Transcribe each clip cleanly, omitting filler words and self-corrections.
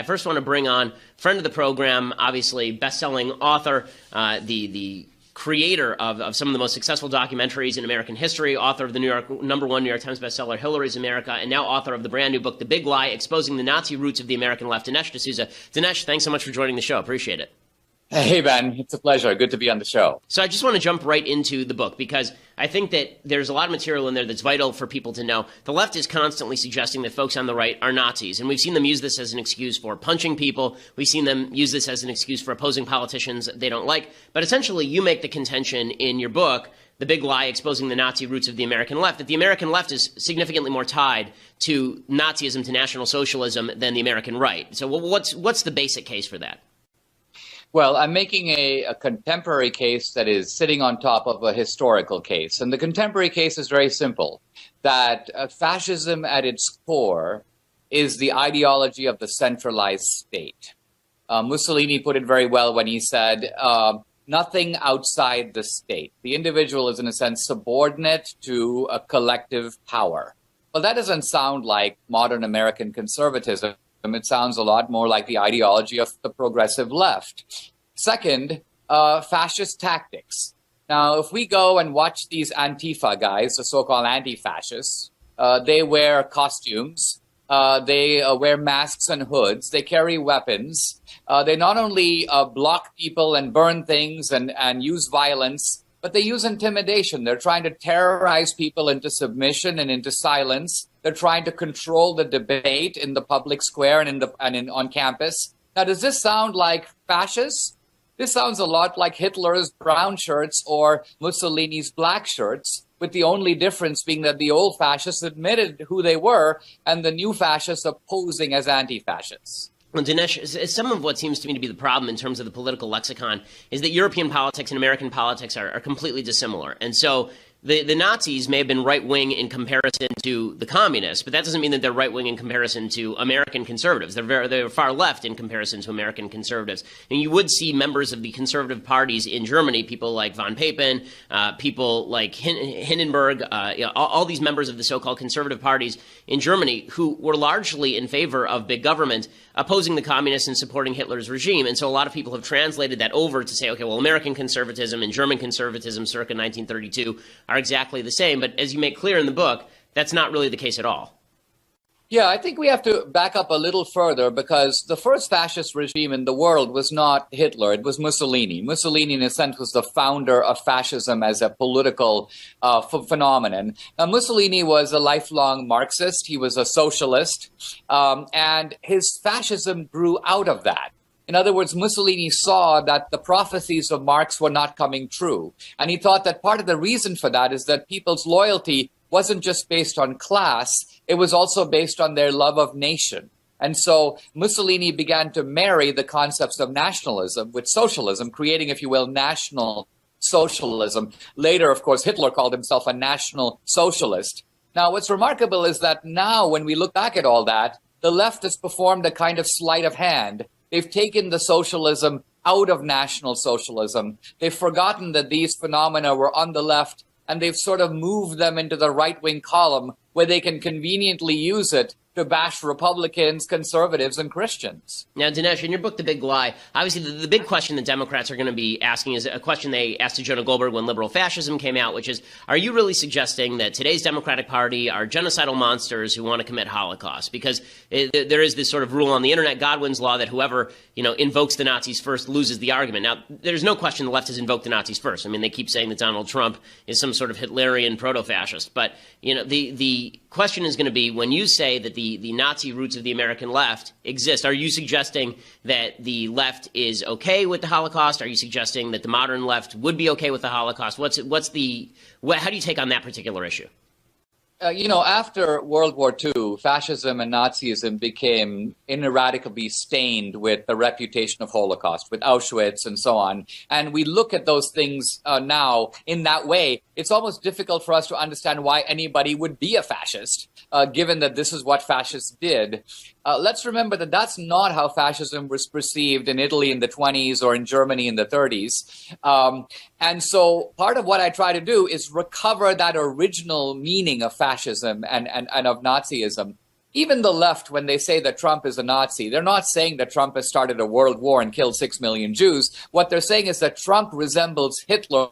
I first want to bring on friend of the program, obviously best-selling author, the creator of some of the most successful documentaries in American history, author of the #1 New York Times bestseller, Hillary's America, and now author of the brand new book, The Big Lie, Exposing the Nazi Roots of the American Left, Dinesh D'Souza. Dinesh, thanks so much for joining the show. Appreciate it. Hey, Ben. It's a pleasure. Good to be on the show. So I just want to jump right into the book because I think that there's a lot of material in there that's vital for people to know. The left is constantly suggesting that folks on the right are Nazis, and we've seen them use this as an excuse for punching people. We've seen them use this as an excuse for opposing politicians they don't like. But essentially, you make the contention in your book, The Big Lie, Exposing the Nazi Roots of the American Left, that the American left is significantly more tied to Nazism, to National Socialism, than the American right. So what's the basic case for that? Well, I'm making a contemporary case that is sitting on top of a historical case. And the contemporary case is very simple, that fascism at its core is the ideology of the centralized state. Mussolini put it very well when he said, nothing outside the state. The individual is, in a sense, subordinate to a collective power. Well, that doesn't sound like modern American conservatism. It sounds a lot more like the ideology of the progressive left. Second, fascist tactics. Now, if we go and watch these Antifa guys, the so-called anti-fascists, they wear costumes, they wear masks and hoods, they carry weapons, they not only block people and burn things and use violence, but they use intimidation. They're trying to terrorize people into submission and into silence. They're trying to control the debate in the public square and on campus. Now, does this sound like fascists? This sounds a lot like Hitler's brown shirts or Mussolini's black shirts, with the only difference being that the old fascists admitted who they were and the new fascists are posing as anti-fascists. Well, Dinesh, some of what seems to me to be the problem in terms of the political lexicon is that European politics and American politics are completely dissimilar. And so the Nazis may have been right-wing in comparison to the communists, but that doesn't mean that they're right-wing in comparison to American conservatives. They're far left in comparison to American conservatives. And you would see members of the conservative parties in Germany, people like von Papen, people like Hindenburg, all these members of the so-called conservative parties in Germany who were largely in favor of big government, opposing the communists and supporting Hitler's regime. And so a lot of people have translated that over to say, okay, well, American conservatism and German conservatism circa 1932 are exactly the same. But as you make clear in the book, that's not really the case at all. Yeah, I think we have to back up a little further because the first fascist regime in the world was not Hitler, it was Mussolini. Mussolini, in a sense, was the founder of fascism as a political phenomenon. Now, Mussolini was a lifelong Marxist, he was a socialist, and his fascism grew out of that. In other words, Mussolini saw that the prophecies of Marx were not coming true. And he thought that part of the reason for that is that people's loyalty wasn't just based on class, it was also based on their love of nation. And so Mussolini began to marry the concepts of nationalism with socialism, creating, if you will, national socialism. Later, of course, Hitler called himself a national socialist. Now, what's remarkable is that now, when we look back at all that, the left has performed a kind of sleight of hand. They've taken the socialism out of National Socialism. They've forgotten that these phenomena were on the left, and they've sort of moved them into the right-wing column where they can conveniently use it to bash Republicans, conservatives, and Christians. Now, Dinesh, in your book, The Big Lie, obviously the big question that Democrats are going to be asking is a question they asked to Jonah Goldberg when liberal fascism came out, which is, are you really suggesting that today's Democratic Party are genocidal monsters who want to commit Holocaust? Because there is this sort of rule on the internet, Godwin's law, that whoever invokes the Nazis first loses the argument. Now, there's no question the left has invoked the Nazis first. I mean, they keep saying that Donald Trump is some sort of Hitlerian proto-fascist. But, the question is going to be, when you say that the Nazi roots of the American left exist, are you suggesting that the left is okay with the Holocaust? Are you suggesting that the modern left would be okay with the Holocaust? How do you take on that particular issue? After World War II, fascism and Nazism became ineradicably stained with the reputation of Holocaust, with Auschwitz and so on. And we look at those things now in that way. It's almost difficult for us to understand why anybody would be a fascist, given that this is what fascists did. Let's remember that that's not how fascism was perceived in Italy in the 20s or in Germany in the 30s. And so part of what I try to do is recover that original meaning of fascism and of Nazism. even the left, when they say that Trump is a Nazi, they're not saying that Trump has started a world war and killed 6 million Jews. What they're saying is that Trump resembles Hitler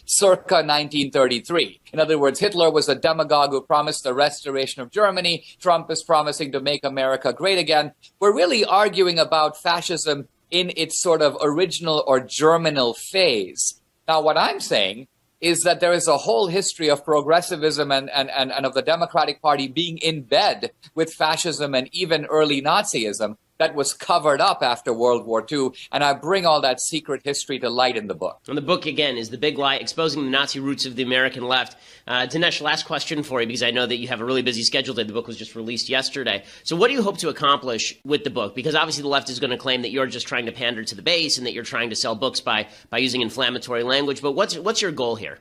circa 1933. In other words, Hitler was a demagogue who promised the restoration of Germany. Trump is promising to make America great again. We're really arguing about fascism in its sort of original or germinal phase. Now, what I'm saying is that there is a whole history of progressivism and of the Democratic Party being in bed with fascism and even early Nazism that was covered up after World War II, and I bring all that secret history to light in the book. And the book, again, is The Big Lie, Exposing the Nazi Roots of the American Left. Dinesh, last question for you, because I know that you have a really busy schedule today. The book was just released yesterday. So what do you hope to accomplish with the book? Because obviously the left is going to claim that you're just trying to pander to the base and that you're trying to sell books by using inflammatory language. But what's your goal here?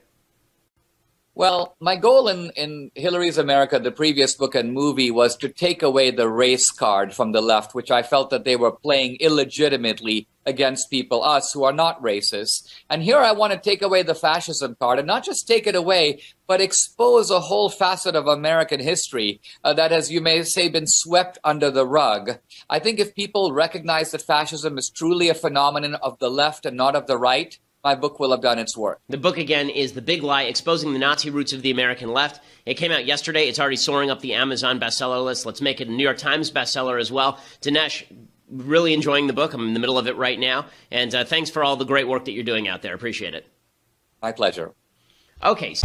Well, my goal in Hillary's America, the previous book and movie, was to take away the race card from the left, which I felt that they were playing illegitimately against people, us, who are not racist. And here I want to take away the fascism card, and not just take it away, but expose a whole facet of American history that has, you may say, been swept under the rug. I think if people recognize that fascism is truly a phenomenon of the left and not of the right, my book will have done its work. The book, again, is The Big Lie, Exposing the Nazi Roots of the American Left. It came out yesterday. It's already soaring up the Amazon bestseller list. Let's make it a New York Times bestseller as well. Dinesh, really enjoying the book. I'm in the middle of it right now. And thanks for all the great work that you're doing out there. Appreciate it. My pleasure. Okay.